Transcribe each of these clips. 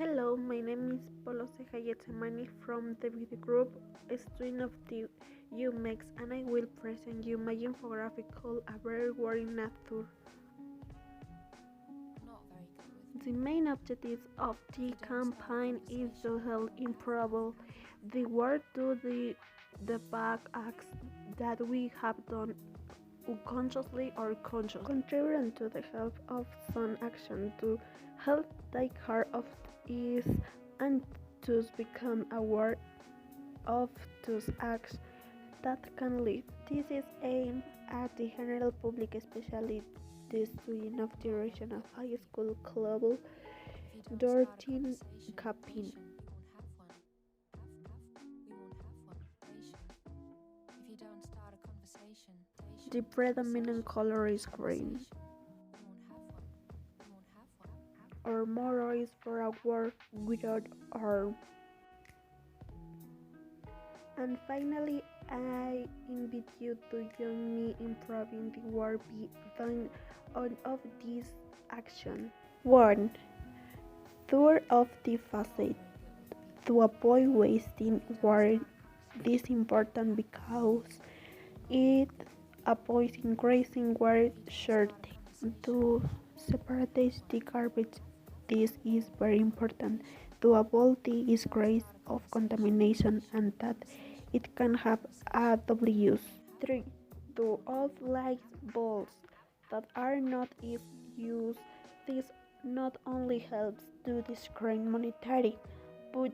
Hello, my name is Polo Ceja from the video group Student of the UMEX, and I will present you my infographic called A Very Worrying Nature. The main objective of the campaign is to help improve the work to the bad acts that we have done unconsciously or consciously, contributing to the help of some action to help take care of it and to become aware of those acts that can lead. This is aimed at the general public, especially the students of the regional high school level, 13 campaign. The predominant color is green. Our motto is for a world without harm. And finally, I invite you to join me in improving the world beyond all of this action. 1. Tour of the facade. To avoid wasting water, this is important because it avoids increasing water shortage. To separate the garbage, this is very important to avoid the disgrace of contamination and that it can have a double use. 3. To off light bulbs that are not in use. This not only helps to discourage monetary, but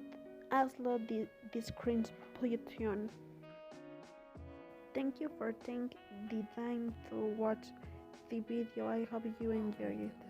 also the screen's pollution. Thank you for taking the time to watch the video. I hope you enjoy it.